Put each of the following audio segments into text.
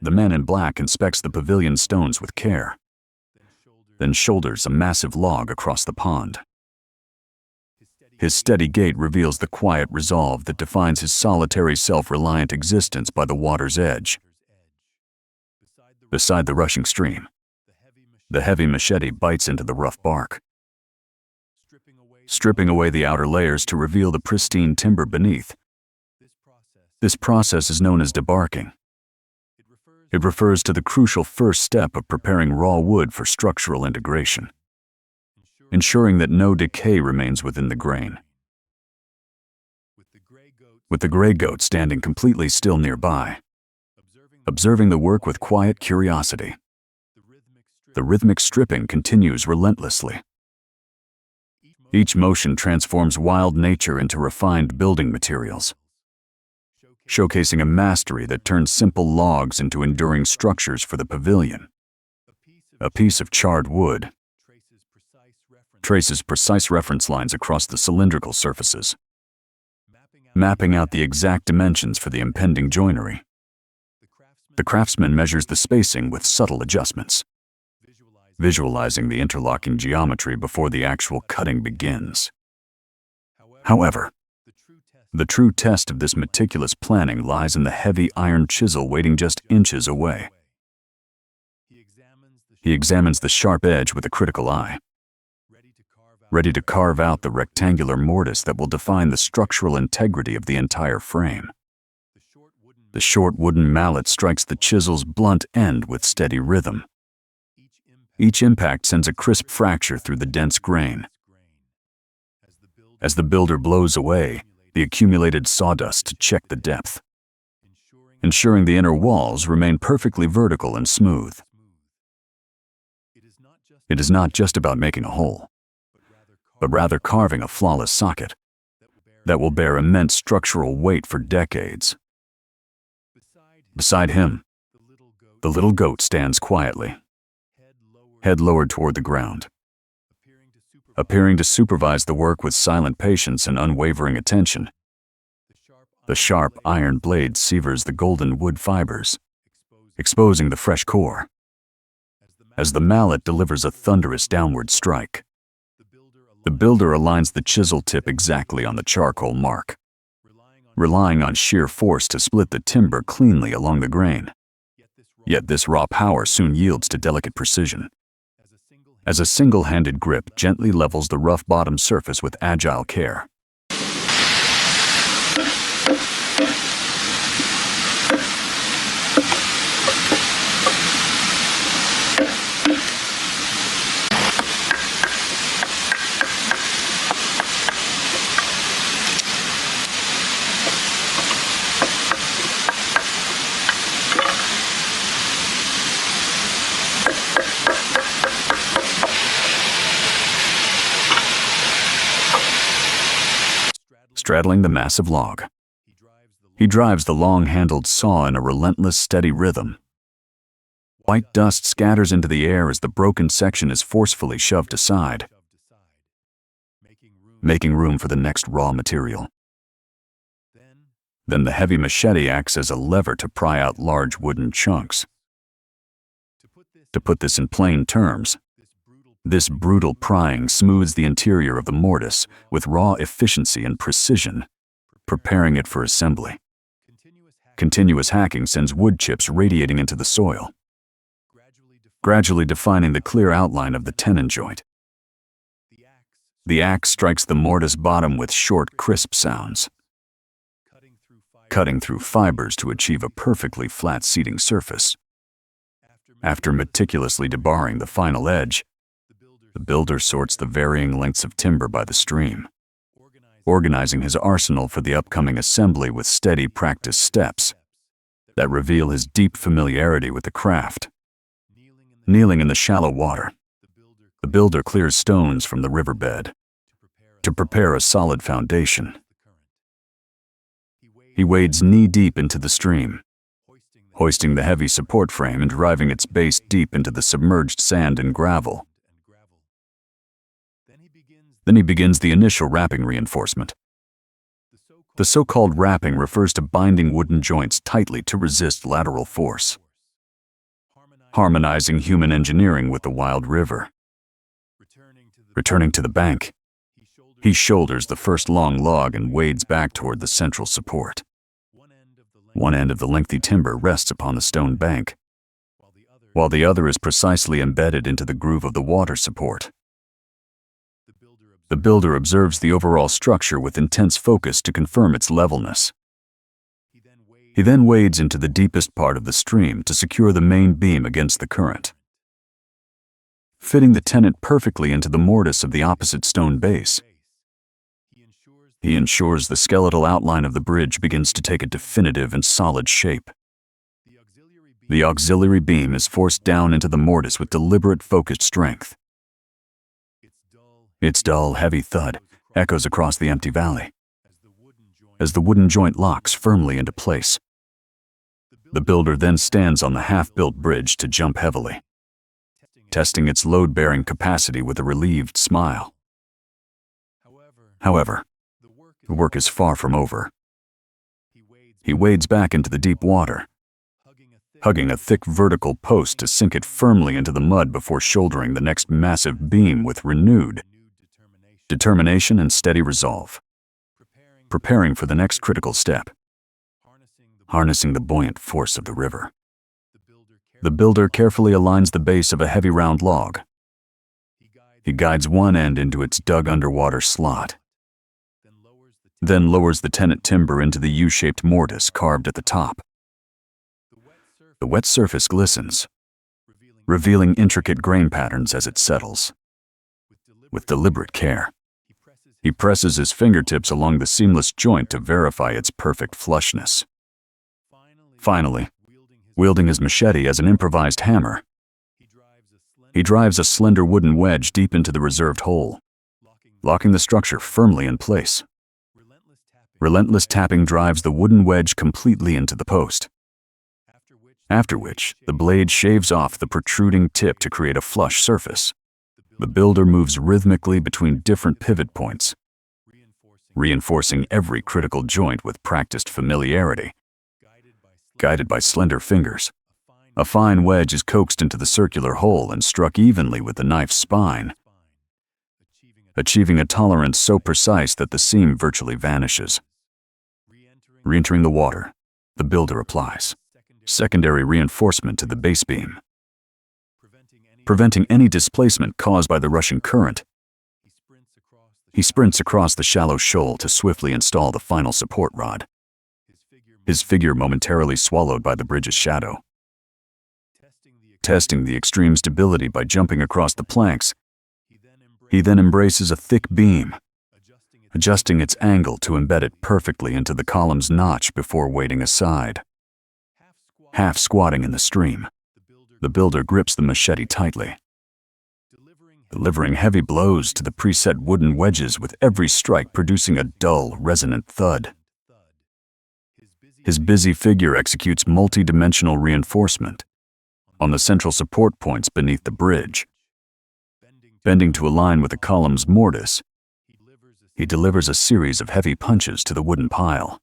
the man in black inspects the pavilion stones with care, then shoulders a massive log across the pond. His steady gait reveals the quiet resolve that defines his solitary, self-reliant existence by the water's edge. Beside the rushing stream, the heavy machete bites into the rough bark, stripping away the outer layers to reveal the pristine timber beneath. This process is known as debarking. It refers to the crucial first step of preparing raw wood for structural integration, ensuring that no decay remains within the grain. With the gray goat standing completely still nearby, observing the work with quiet curiosity, the rhythmic stripping continues relentlessly. Each motion transforms wild nature into refined building materials, showcasing a mastery that turns simple logs into enduring structures for the pavilion. A piece of charred wood traces precise reference lines across the cylindrical surfaces, mapping out the exact dimensions for the impending joinery. The craftsman measures the spacing with subtle adjustments, visualizing the interlocking geometry before the actual cutting begins. However, the true test of this meticulous planning lies in the heavy iron chisel waiting just inches away. He examines the sharp edge with a critical eye, ready to carve out the rectangular mortise that will define the structural integrity of the entire frame. The short wooden mallet strikes the chisel's blunt end with steady rhythm. Each impact sends a crisp fracture through the dense grain. As the builder blows away the accumulated sawdust to check the depth, ensuring the inner walls remain perfectly vertical and smooth. It is not just about making a hole, but rather carving a flawless socket that will bear immense structural weight for decades. Beside him, the little goat stands quietly, head lowered toward the ground, appearing to supervise the work with silent patience and unwavering attention. The sharp iron blade severs the golden wood fibers, exposing the fresh core, as the mallet delivers a thunderous downward strike. The builder aligns the chisel tip exactly on the charcoal mark, relying on sheer force to split the timber cleanly along the grain. Yet this raw power soon yields to delicate precision, as a single-handed grip gently levels the rough bottom surface with agile care. Straddling the massive log, he drives the long-handled saw in a relentless, steady rhythm. White dust scatters into the air as the broken section is forcefully shoved aside, making room for the next raw material. Then the heavy machete acts as a lever to pry out large wooden chunks. To put this in plain terms, this brutal prying smooths the interior of the mortise with raw efficiency and precision, preparing it for assembly. Continuous hacking sends wood chips radiating into the soil, gradually defining the clear outline of the tenon joint. The axe strikes the mortise bottom with short, crisp sounds, cutting through fibers to achieve a perfectly flat seating surface. After meticulously debarring the final edge, the builder sorts the varying lengths of timber by the stream, organizing his arsenal for the upcoming assembly with steady practice steps that reveal his deep familiarity with the craft. Kneeling in the shallow water, the builder clears stones from the riverbed to prepare a solid foundation. He wades knee-deep into the stream, hoisting the heavy support frame and driving its base deep into the submerged sand and gravel. Then he begins the initial wrapping reinforcement. The so-called wrapping refers to binding wooden joints tightly to resist lateral force. harmonizing human engineering with the wild river. Returning to the bank, he shoulders the first long log and wades back toward the central support. One end of the lengthy timber rests upon the stone bank, while the other is precisely embedded into the groove of the water support. The builder observes the overall structure with intense focus to confirm its levelness. He then wades into the deepest part of the stream to secure the main beam against the current. Fitting the tenon perfectly into the mortise of the opposite stone base, he ensures the skeletal outline of the bridge begins to take a definitive and solid shape. The auxiliary beam is forced down into the mortise with deliberate, focused strength. Its dull, heavy thud echoes across the empty valley as the wooden joint locks firmly into place. The builder then stands on the half-built bridge to jump heavily, testing its load-bearing capacity with a relieved smile. However, the work is far from over. He wades back into the deep water, hugging a thick vertical post to sink it firmly into the mud before shouldering the next massive beam with renewed determination and steady resolve, preparing for the next critical step, harnessing the buoyant force of the river. The builder carefully aligns the base of a heavy round log. He guides one end into its dug underwater slot, then lowers the tenon timber into the U-shaped mortise carved at the top. The wet surface glistens, revealing intricate grain patterns as it settles. With deliberate care, he presses his fingertips along the seamless joint to verify its perfect flushness. Finally, wielding his machete as an improvised hammer, he drives a slender wooden wedge deep into the reserved hole, locking the structure firmly in place. Relentless tapping drives the wooden wedge completely into the post, after which the blade shaves off the protruding tip to create a flush surface. The builder moves rhythmically between different pivot points, reinforcing every critical joint with practiced familiarity. Guided by slender fingers, a fine wedge is coaxed into the circular hole and struck evenly with the knife's spine, achieving a tolerance so precise that the seam virtually vanishes. Re-entering the water, the builder applies secondary reinforcement to the base beam, preventing any displacement caused by the rushing current. He sprints across the shallow shoal to swiftly install the final support rod, his figure momentarily swallowed by the bridge's shadow. Testing the extreme stability by jumping across the planks, he then embraces a thick beam, adjusting its angle to embed it perfectly into the column's notch before wading aside. Half squatting in the stream, the builder grips the machete tightly, delivering heavy blows to the preset wooden wedges with every strike producing a dull, resonant thud. His busy figure executes multi-dimensional reinforcement on the central support points beneath the bridge. Bending to align with the column's mortise, he delivers a series of heavy punches to the wooden pile.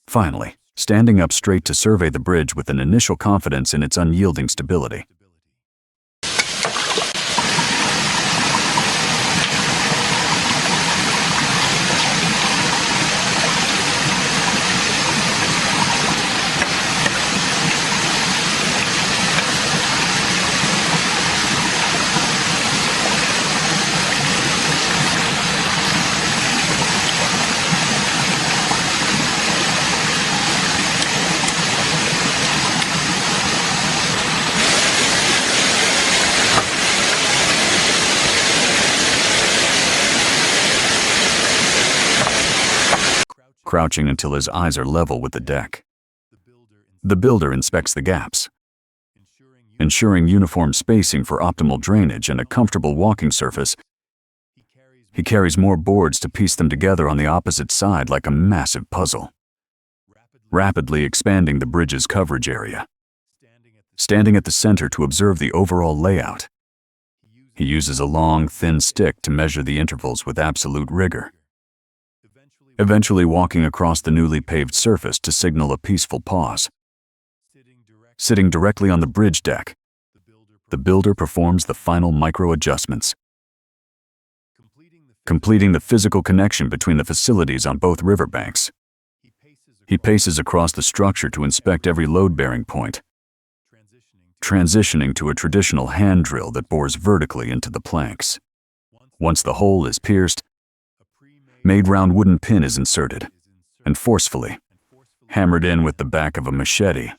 Finally, standing up straight to survey the bridge with an initial confidence in its unyielding stability. Crouching until his eyes are level with the deck, the builder inspects the gaps, ensuring uniform spacing for optimal drainage and a comfortable walking surface. He carries more boards to piece them together on the opposite side like a massive puzzle, rapidly expanding the bridge's coverage area. Standing at the center to observe the overall layout, he uses a long, thin stick to measure the intervals with absolute rigor, eventually walking across the newly paved surface to signal a peaceful pause. Sitting directly on the bridge deck, the builder performs the final micro-adjustments, completing the physical connection between the facilities on both riverbanks. He paces across the structure to inspect every load-bearing point, transitioning to a traditional hand drill that bores vertically into the planks. Once the hole is pierced, made round wooden pin is inserted and forcefully hammered in with the back of a machete,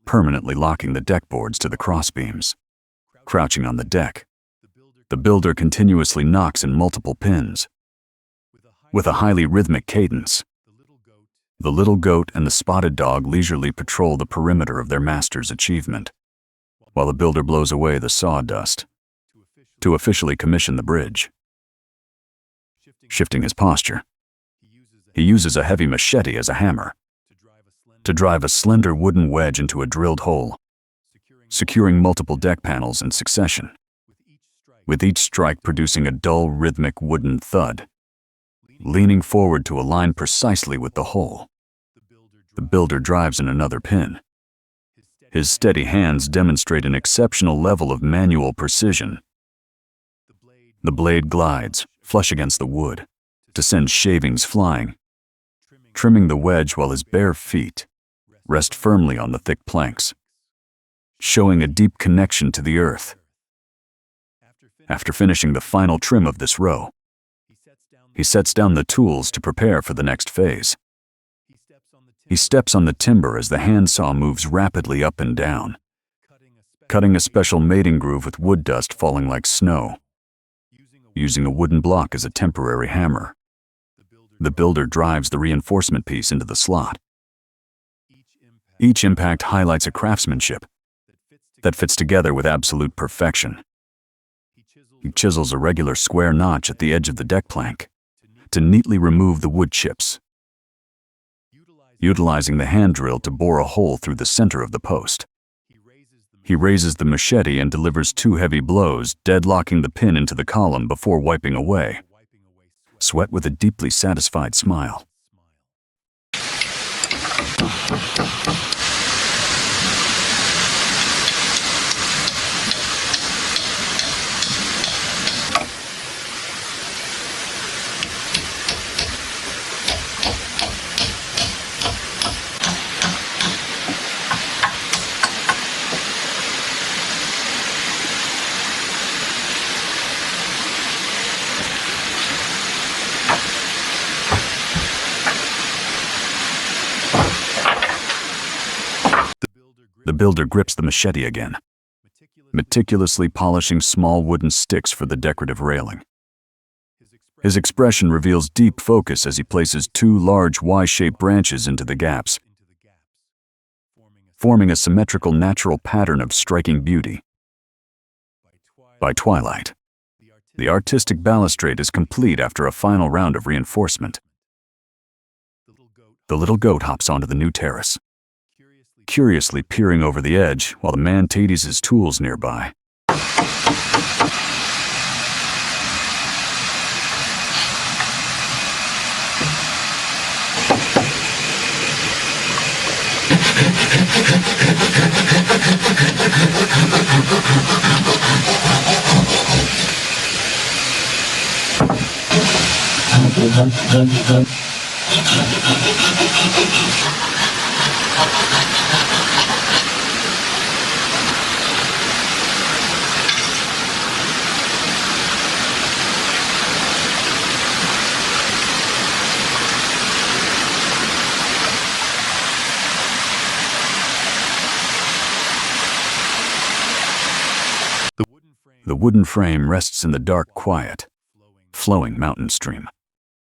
permanently locking the deck boards to the crossbeams. Crouching on the deck, the builder continuously knocks in multiple pins. With a highly rhythmic cadence, the little goat and the spotted dog leisurely patrol the perimeter of their master's achievement, while the builder blows away the sawdust to officially commission the bridge. Shifting his posture, he uses a heavy machete as a hammer to drive a slender wooden wedge into a drilled hole, securing multiple deck panels in succession, with each strike producing a dull, rhythmic wooden thud. Leaning forward to align precisely with the hole, the builder drives in another pin. His steady hands demonstrate an exceptional level of manual precision. The blade glides, flush against the wood, to send shavings flying, trimming the wedge while his bare feet rest firmly on the thick planks, showing a deep connection to the earth. After finishing the final trim of this row, he sets down the tools to prepare for the next phase. He steps on the timber as the handsaw moves rapidly up and down, cutting a special mating groove with wood dust falling like snow, using a wooden block as a temporary hammer. The builder drives the reinforcement piece into the slot. Each impact highlights a craftsmanship that fits together with absolute perfection. He chisels a regular square notch at the edge of the deck plank to neatly remove the wood chips, utilizing the hand drill to bore a hole through the center of the post. He raises the machete and delivers 2 heavy blows, deadlocking the pin into the column before wiping away sweat with a deeply satisfied smile. The builder grips the machete again, meticulously polishing small wooden sticks for the decorative railing. His expression reveals deep focus as he places 2 large Y-shaped branches into the gaps, forming a symmetrical natural pattern of striking beauty. By twilight, the artistic balustrade is complete after a final round of reinforcement. The little goat hops onto the new terrace, curiously peering over the edge while the man tidies his tools nearby. The wooden frame rests in the dark, quiet, flowing mountain stream.